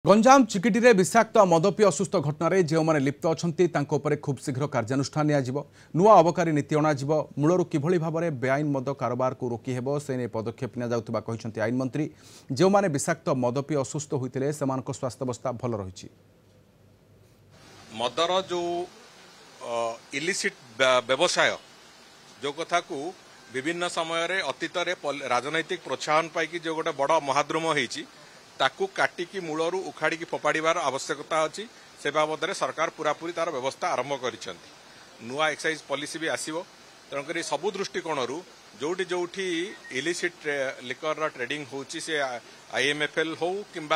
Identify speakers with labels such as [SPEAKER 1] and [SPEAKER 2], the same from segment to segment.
[SPEAKER 1] गंजाम चिकिटी रे विषाक्त मद पी असुस्थ घटन जो मैंने लिप्त अच्छा खूब शीघ्र कार्यानुष्ठान नुआ अबकारी नीति अणाजिब मूलर किभली भाव में बेआईन मद कारोबार को रोकी हेब से नहीं पदक्षेप नि आईन मंत्री जो मैंने विषाक्त मद पी असुस्थ होते स्वास्थ्यावस्था भल रही
[SPEAKER 2] मदर जो इलिसिट व्यवसाय जो कथा को विभिन्न समय अतीत राजनैतिक प्रोत्साहन पाई जो गोटे बड़ महाद्रुम होती ताकू काटिकी मूलरू उखाड़ी फोपाड़ार आवश्यकता अच्छी से बाबद में सरकार पूरापूरी तार व्यवस्था आरंभ कर नुआ एक्साइज पॉलिसी भी आसो तेणुक सबू दृष्टिकोण जोटी जोटी इलिसिट लिकर ट्रेडिंग होची से IMFL हो कि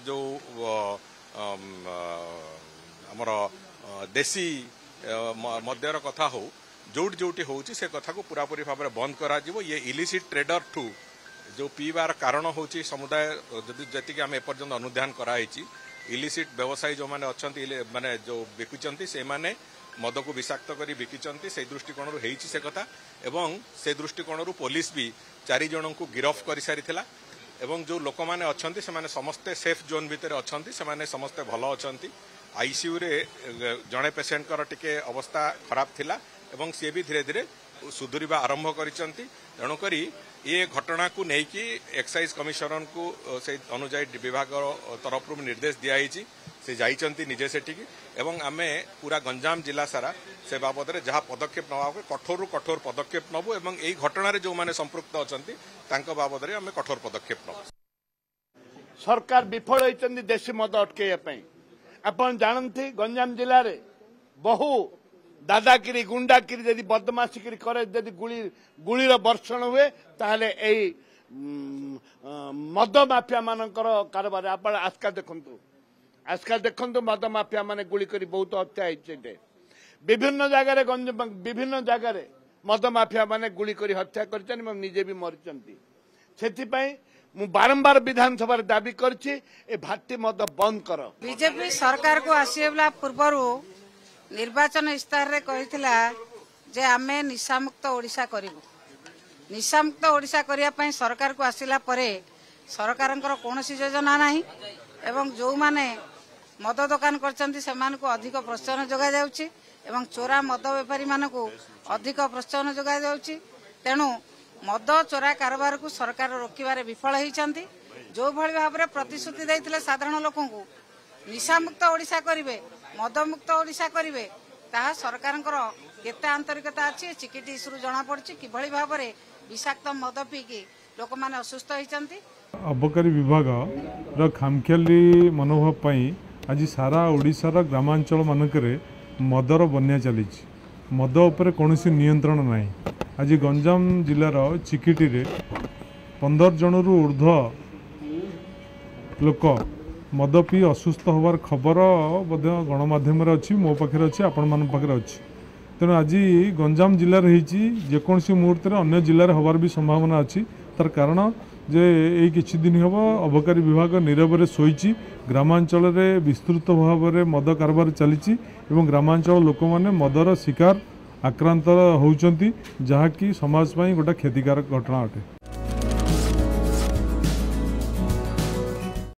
[SPEAKER 2] जो आमर देसी मद्यर कथा हो जोटी जोटी होची से कथा को पूरापूरी भाव में बंद करा ये इलिसिट ट्रेडर ठू जो पीबार कारण होची समुदाय जति आम एपर्यंत अनुधान कराई इलिसिट व्यवसायी जो मैंने अच्छा माने जो बिकुचंती से माने मद को विषाक्त करी बिकिचंती से दृष्टिकोण से कथा एवं से दृष्टिकोण पुलिस भी 4 जन को गिरफ्त कर सारी एवं जो लोक मैंने अच्छा से समस्ते सेफ जोन भितर अच्छा से समस्ते भल अच्छा ICU रे जड़े पेसेंट टिके अवस्था खराब थिला एवं सी भी धीरे धीरे सुधुरीबा आरंभ करिसंती तेणुक ये घटना को लेकिन एक्साइज कमिशनर को से अनुजाई विभाग तरफ निर्देश दिखाई से जाइचंती निजे सेठिकी एवं आमे पूरा गंजाम जिला सारा से बाबद में जहाँ पदक्षेप नवा कठोर कठोर पदक्षेप नबू एवं यही घटना जो मैंने संपृक्त अच्छा बाबद में आम कठोर पदक्षेप नबू।
[SPEAKER 3] सरकार विफल होती देशी मद अटकई आपन जानते गंजाम जिले में बहु दादागिरी गुंडागिरी जदि बदमाशी करे जदि गुलीर वर्षण हुए ताहले एई मद माफिया मानकर कारबार आप आजकल देखु मद माफिया माने गुली करी बहुत हत्या होते विभिन्न जगह मद माफिया माने गुली करी हत्या कर निजे भी मरी से बारंबार विधानसभा दाबी करछि भाटी मद बंद कर
[SPEAKER 4] बीजेपी सरकार को आसीबला पूर्व निर्वाचन इस्तार रे कहिथिला जे आमे निशामुक्त ओडिशा करिवु निशामुक्त ओडिशा करिया पई सरकार को आसिला परे सरकारंकर कोनोसी योजना नाही एवं जो माने मद दुकान करचंती सेमान को अधिक प्रोत्साहन जोगा जाउची एवं चोरा मद व्यापारी मान को अधिक प्रोत्साहन जोगा जाउची तेणु मद चोरा कारोबार को सरकार रोकिबारे विफल होइचंती जो भली भाव रे प्रतिश्रुति दैथिले साधारण लोकन को निशामुक्त ओडिशा करिवे मद मुक्त ओडिशा करिवे ताहा सरकारंकर केते आंतरिकता अछि चिकिटी इश्यू जना पड़छि किभली भाव में विषाक्त मद पीकी लोक माने असुस्थ होइचंती।
[SPEAKER 5] अबकारी विभाग र खामखेली मनोभाव पई आज सारा ओडिशार ग्रामांचल मानकरे मदर बन्या चली मद उपरे कोनोसी नियंत्रण नाही। आज गंजाम जिलार चिकिटी रे 15 जनरू ऊर्ध्व लोक मद पी असुस्थ होवार खबर गणमाध्यम अच्छी मो पाखे अच्छी आपण मान पाखे अच्छी तेणु आज गंजाम जिले जेकोसी मुहूर्त अन्य जिले हबार भी संभावना अच्छी तार कारण जे यही किछि दिन हम अबकारी विभाग नीरव शोची ग्रामांचल विस्तृत भाव में मद कारबार चली ग्रामांचल लोक मैंने मदर शिकार आक्रांत होती जहाँकि समाज गोटे क्षतिकारक घटना अटे।